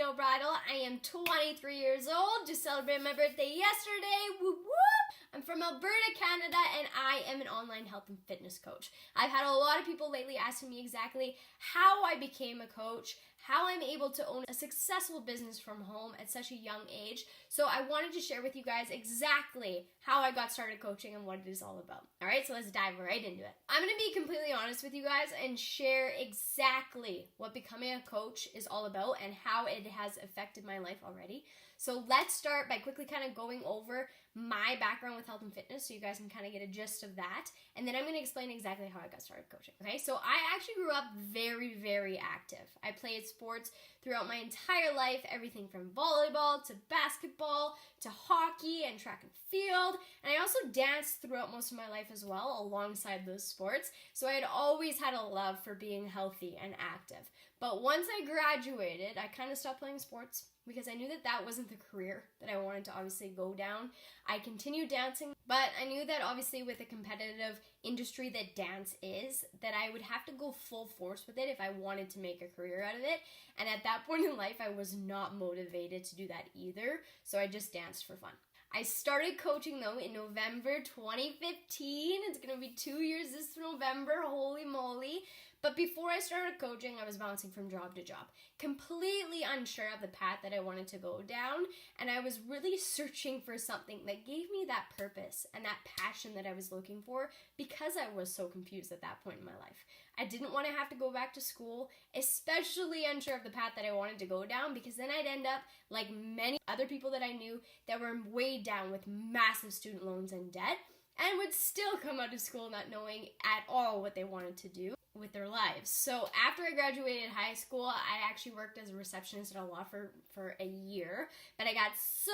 No Bridle. I am 23 years old, just celebrated my birthday yesterday, whoop whoop! I'm from Alberta, Canada, and I am an online health and fitness coach. I've had a lot of people lately asking me exactly how I became a coach, how I'm able to own a successful business from home at such a young age. So I wanted to share with you guys exactly how I got started coaching and what it is all about. All right, so let's dive right into it. I'm going to be completely honest with you guys and share exactly what becoming a coach is all about and how it has affected my life already. So let's start by quickly kind of going over my background with health and fitness so you guys can kind of get a gist of that. And then I'm going to explain exactly how I got started coaching. Okay, so I actually grew up very, very active. I played sports throughout my entire life, everything from volleyball to basketball to hockey and track and field. And I also danced throughout most of my life as well alongside those sports. So I had always had a love for being healthy and active. But once I graduated, I kind of stopped playing sports because I knew that that wasn't the career that I wanted to obviously go down. I continued dancing, but I knew that obviously with a competitive industry that dance is, that I would have to go full force with it if I wanted to make a career out of it. And at that point in life, I was not motivated to do that either, so I just danced for fun. I started coaching though in November 2015. It's going to be 2 years this November, holy moly. But before I started coaching, I was bouncing from job to job, completely unsure of the path that I wanted to go down, and I was really searching for something that gave me that purpose and that passion that I was looking for because I was so confused at that point in my life. I didn't want to have to go back to school, especially unsure of the path that I wanted to go down, because then I'd end up like many other people that I knew that were way down with massive student loans and debt and would still come out of school not knowing at all what they wanted to do with their lives. So after I graduated high school, I actually worked as a receptionist at a law firm for a year, but I got so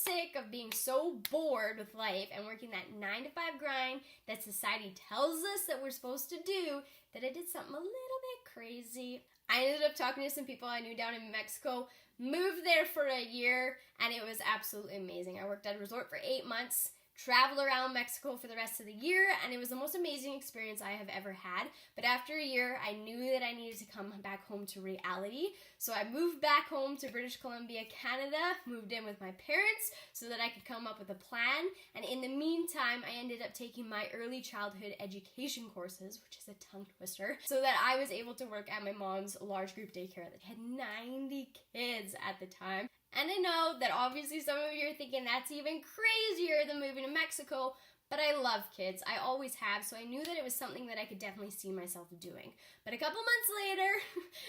sick of being so bored with life and working that 9-to-5 grind that society tells us that we're supposed to do that I did something a little bit crazy. I ended up talking to some people I knew down in Mexico, moved there for a year, and it was absolutely amazing. I worked at a resort for 8 months, traveled around Mexico for the rest of the year, and it was the most amazing experience I have ever had. But after a year, I knew that I needed to come back home to reality. So I moved back home to British Columbia, Canada, moved in with my parents so that I could come up with a plan. And in the meantime, I ended up taking my early childhood education courses, which is a tongue twister, so that I was able to work at my mom's large group daycare that had 90 kids at the time. And I know that obviously some of you are thinking that's even crazier than moving to Mexico, but I love kids. I always have, so I knew that it was something that I could definitely see myself doing. But a couple months later,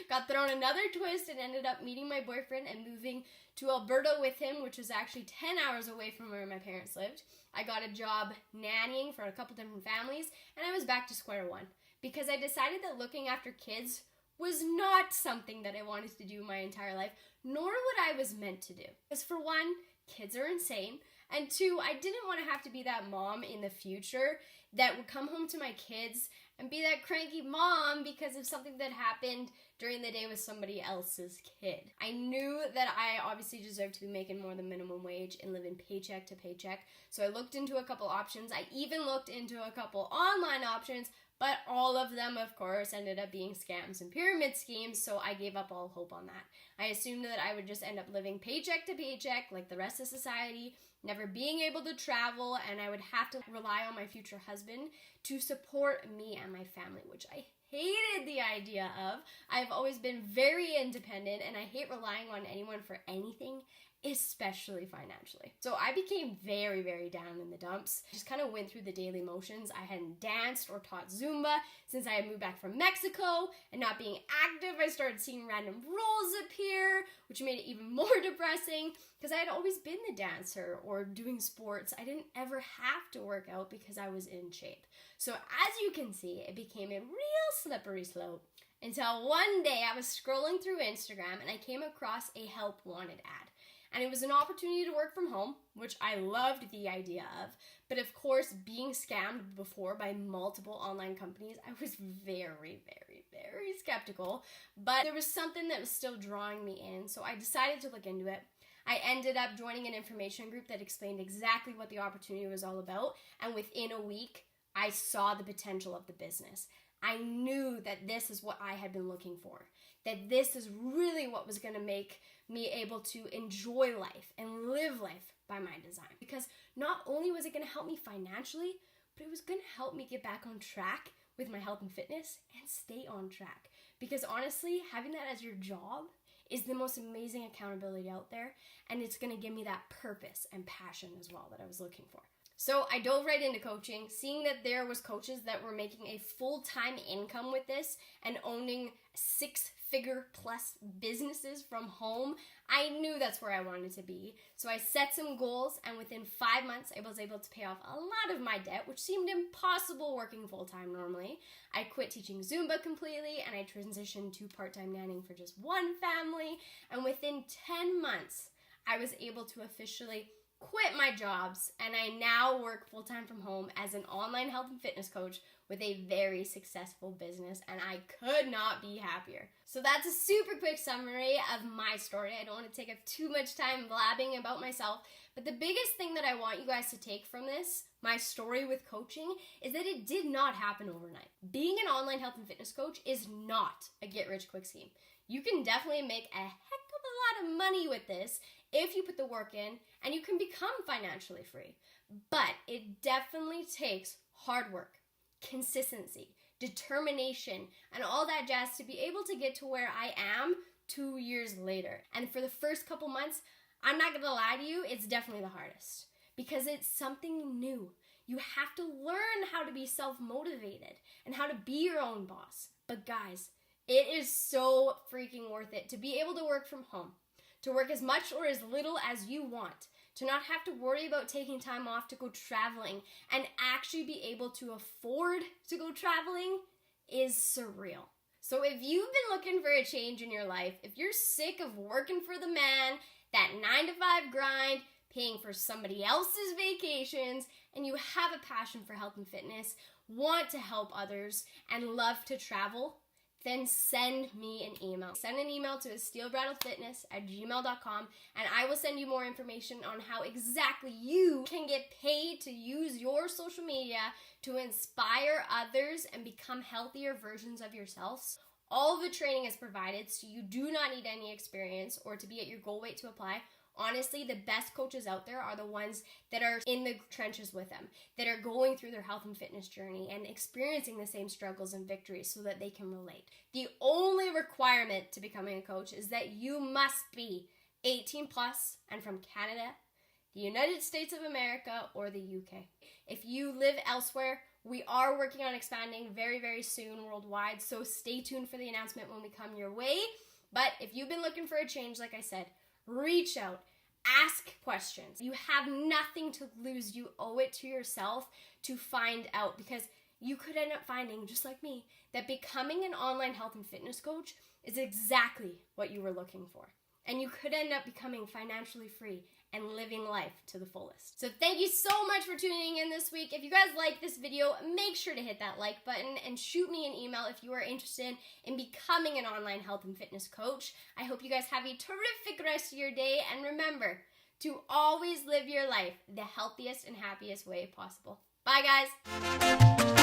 got thrown another twist and ended up meeting my boyfriend and moving to Alberta with him, which was actually 10 hours away from where my parents lived. I got a job nannying for a couple different families, and I was back to square one because I decided that looking after kids was not something that I wanted to do my entire life, nor what I was meant to do. Because for one, kids are insane, and two, I didn't want to have to be that mom in the future that would come home to my kids and be that cranky mom because of something that happened during the day with somebody else's kid. I knew that I obviously deserved to be making more than minimum wage and living paycheck to paycheck, so I looked into a couple options. I even looked into a couple online options, but all of them, of course, ended up being scams and pyramid schemes, so I gave up all hope on that. I assumed that I would just end up living paycheck to paycheck like the rest of society, never being able to travel, and I would have to rely on my future husband to support me and my family, which I hated the idea of. I've always been very independent, and I hate relying on anyone for anything, especially financially. So I became very, very down in the dumps. Just kind of went through the daily motions. I hadn't danced or taught Zumba since I had moved back from Mexico, and not being active, I started seeing random roles appear, which made it even more depressing because I had always been the dancer or doing sports. I didn't ever have to work out because I was in shape. So as you can see, it became a real slippery slope until one day I was scrolling through Instagram and I came across a help wanted ad. And it was an opportunity to work from home, which I loved the idea of. But of course, being scammed before by multiple online companies, I was very, very, very skeptical. But there was something that was still drawing me in, so I decided to look into it. I ended up joining an information group that explained exactly what the opportunity was all about. And within a week, I saw the potential of the business. I knew that this is what I had been looking for, that this is really what was going to make me able to enjoy life and live life by my design. Because not only was it going to help me financially, but it was going to help me get back on track with my health and fitness and stay on track. Because honestly, having that as your job is the most amazing accountability out there, and it's going to give me that purpose and passion as well that I was looking for. So I dove right into coaching, seeing that there was coaches that were making a full-time income with this and owning 6-figure plus businesses from home. I knew that's where I wanted to be. So I set some goals, and within 5 months, I was able to pay off a lot of my debt, which seemed impossible working full-time normally. I quit teaching Zumba completely, and I transitioned to part-time nannying for just one family. And within 10 months, I was able to officially quit my jobs, and I now work full-time from home as an online health and fitness coach with a very successful business, and I could not be happier. So that's a super quick summary of my story. I don't want to take up too much time blabbing about myself, but the biggest thing that I want you guys to take from this, my story with coaching, is that it did not happen overnight. Being an online health and fitness coach is not a get-rich-quick scheme. You can definitely make a heck of a lot of money with this if you put the work in, and you can become financially free. But it definitely takes hard work, consistency, determination, and all that jazz to be able to get to where I am 2 years later. And for the first couple months, I'm not gonna lie to you, it's definitely the hardest because it's something new. You have to learn how to be self-motivated and how to be your own boss. But guys, it is so freaking worth it to be able to work from home, to work as much or as little as you want, to not have to worry about taking time off to go traveling, and actually be able to afford to go traveling is surreal. So if you've been looking for a change in your life, if you're sick of working for the man, that 9-to-5 grind, paying for somebody else's vacations, and you have a passion for health and fitness, want to help others, and love to travel, then send me an email. Send an email to steelbridlefitness@gmail.com, and I will send you more information on how exactly you can get paid to use your social media to inspire others and become healthier versions of yourselves. All of the training is provided, so you do not need any experience or to be at your goal weight to apply. Honestly, the best coaches out there are the ones that are in the trenches with them, that are going through their health and fitness journey and experiencing the same struggles and victories so that they can relate. The only requirement to becoming a coach is that you must be 18 plus and from Canada, the United States of America, or the UK. If you live elsewhere, we are working on expanding very, very soon worldwide, so stay tuned for the announcement when we come your way. But if you've been looking for a change, like I said, reach out, ask questions. You have nothing to lose. You owe it to yourself to find out, because you could end up finding, just like me, that becoming an online health and fitness coach is exactly what you were looking for. And you could end up becoming financially free and living life to the fullest. So thank you so much for tuning in this week. If you guys like this video, make sure to hit that like button and shoot me an email if you are interested in becoming an online health and fitness coach. I hope you guys have a terrific rest of your day, and remember to always live your life the healthiest and happiest way possible. Bye, guys.